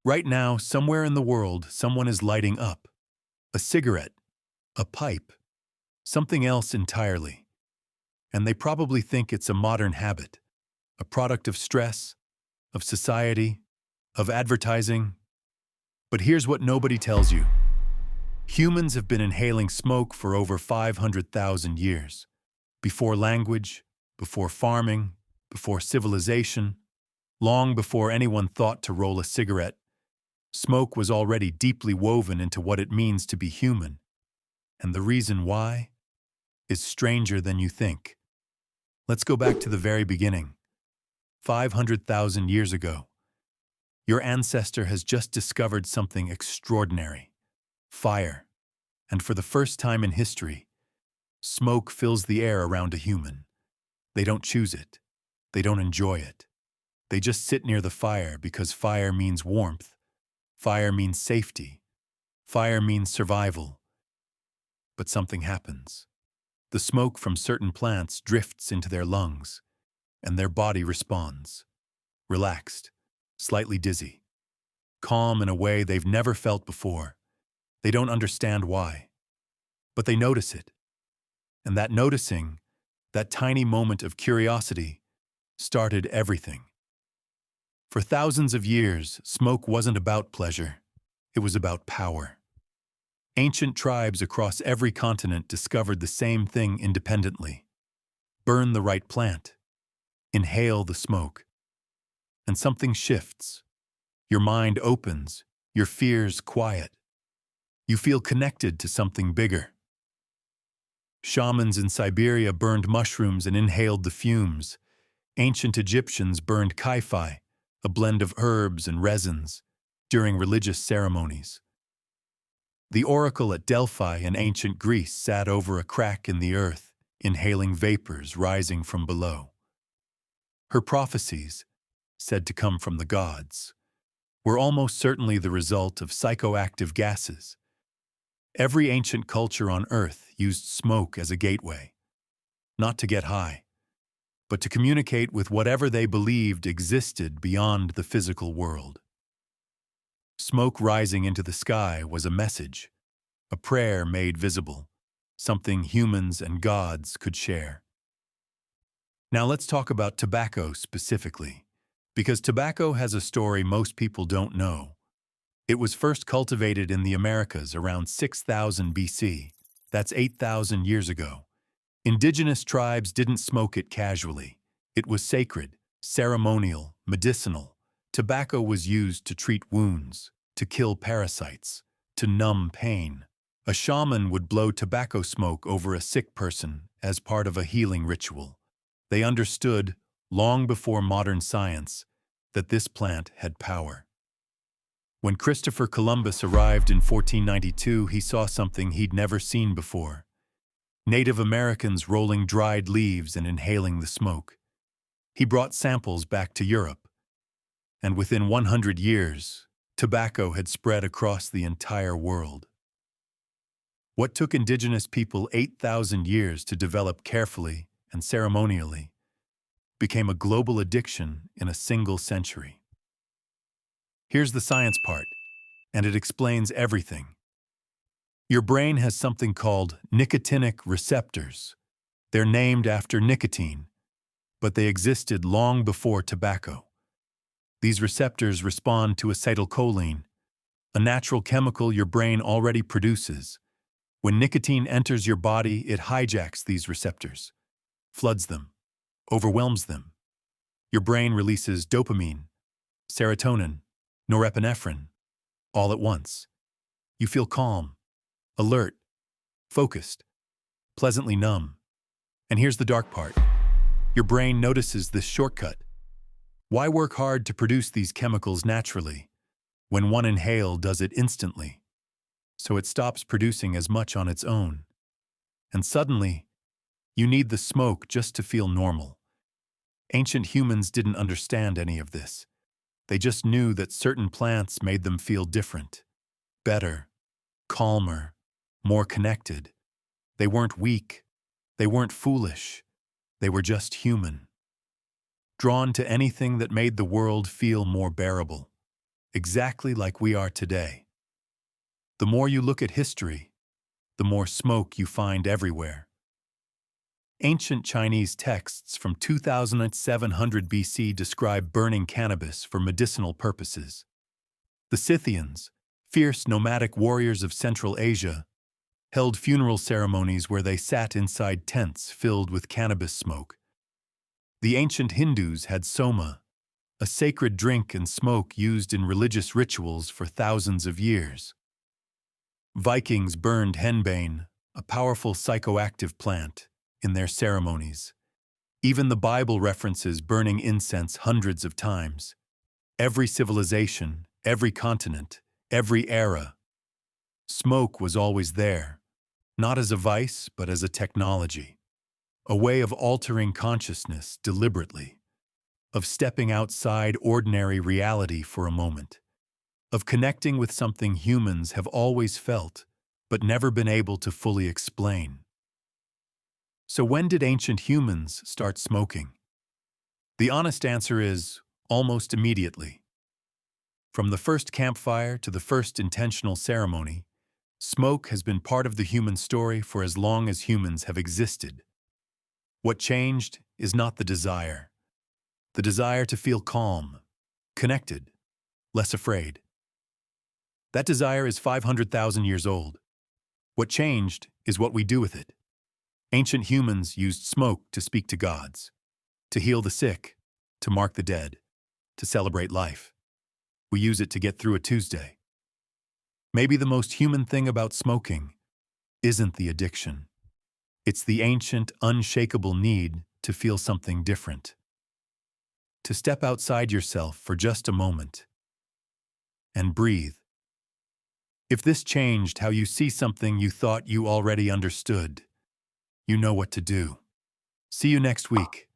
Right now, somewhere in the world, someone is lighting up. A cigarette, a pipe, something else entirely. And they probably think it's a modern habit, a product of stress, of society, of advertising. But here's what nobody tells you. Humans have been inhaling smoke for over 500,000 years. Before language, before farming, before civilization, long before anyone thought to roll a cigarette, smoke was already deeply woven into what it means to be human. And the reason why is stranger than you think. Let's go back to the very beginning. 500,000 years ago, your ancestor has just discovered something extraordinary: fire. And for the first time in history, smoke fills the air around a human. They don't choose it. They don't enjoy it. They just sit near the fire because fire means warmth. Fire means safety. Fire means survival. But something happens. The smoke from certain plants drifts into their lungs, and their body responds. Relaxed, slightly dizzy, calm in a way they've never felt before. They don't understand why, but they notice it. And that noticing, that tiny moment of curiosity, started everything. For thousands of years, smoke wasn't about pleasure. It was about power. Ancient tribes across every continent discovered the same thing independently. Burn the right plant. Inhale the smoke. And something shifts. Your mind opens. Your fears quiet. You feel connected to something bigger. Shamans in Siberia burned mushrooms and inhaled the fumes. Ancient Egyptians burned kai-fi, a blend of herbs and resins, during religious ceremonies. The oracle at Delphi in ancient Greece sat over a crack in the earth, inhaling vapors rising from below. Her prophecies, said to come from the gods, were almost certainly the result of psychoactive gases. Every ancient culture on Earth used smoke as a gateway, not to get high, but to communicate with whatever they believed existed beyond the physical world. Smoke rising into the sky was a message, a prayer made visible, something humans and gods could share. Now let's talk about tobacco specifically, because tobacco has a story most people don't know. It was first cultivated in the Americas around 6000 BC. That's 8,000 years ago. Indigenous tribes didn't smoke it casually. It was sacred, ceremonial, medicinal. Tobacco was used to treat wounds, to kill parasites, to numb pain. A shaman would blow tobacco smoke over a sick person as part of a healing ritual. They understood, long before modern science, that this plant had power. When Christopher Columbus arrived in 1492, he saw something he'd never seen before. Native Americans rolling dried leaves and inhaling the smoke. He brought samples back to Europe. And within 100 years, tobacco had spread across the entire world. What took indigenous people 8,000 years to develop carefully and ceremonially became a global addiction in a single century. Here's the science part, and it explains everything. Your brain has something called nicotinic receptors. They're named after nicotine, but they existed long before tobacco. These receptors respond to acetylcholine, a natural chemical your brain already produces. When nicotine enters your body, it hijacks these receptors, floods them, overwhelms them. Your brain releases dopamine, serotonin, norepinephrine, all at once. You feel calm, alert, focused, pleasantly numb. And here's the dark part. Your brain notices this shortcut. Why work hard to produce these chemicals naturally when one inhale does it instantly? So it stops producing as much on its own. And suddenly, you need the smoke just to feel normal. Ancient humans didn't understand any of this. They just knew that certain plants made them feel different, better, calmer, more connected. They weren't weak. They weren't foolish. They were just human. Drawn to anything that made the world feel more bearable. exactly like we are today. The more you look at history, the more smoke you find everywhere. Ancient Chinese texts from 2700 BC describe burning cannabis for medicinal purposes. The Scythians, fierce nomadic warriors of Central Asia, held funeral ceremonies where they sat inside tents filled with cannabis smoke. The ancient Hindus had soma, a sacred drink and smoke used in religious rituals for thousands of years. Vikings burned henbane, a powerful psychoactive plant, in their ceremonies. Even the Bible references burning incense hundreds of times. Every civilization, every continent, every era. Smoke was always there, not as a vice, but as a technology. A way of altering consciousness deliberately, of stepping outside ordinary reality for a moment, of connecting with something humans have always felt, but never been able to fully explain. So when did ancient humans start smoking? The honest answer is almost immediately. From the first campfire to the first intentional ceremony, smoke has been part of the human story for as long as humans have existed. What changed is not the desire to feel calm, connected, less afraid. That desire is 500,000 years old. What changed is what we do with it. Ancient humans used smoke to speak to gods, to heal the sick, to mark the dead, to celebrate life. We use it to get through a Tuesday. Maybe the most human thing about smoking isn't the addiction. It's the ancient, unshakable need to feel something different. To step outside yourself for just a moment and breathe. If this changed how you see something you thought you already understood, you know what to do. See you next week.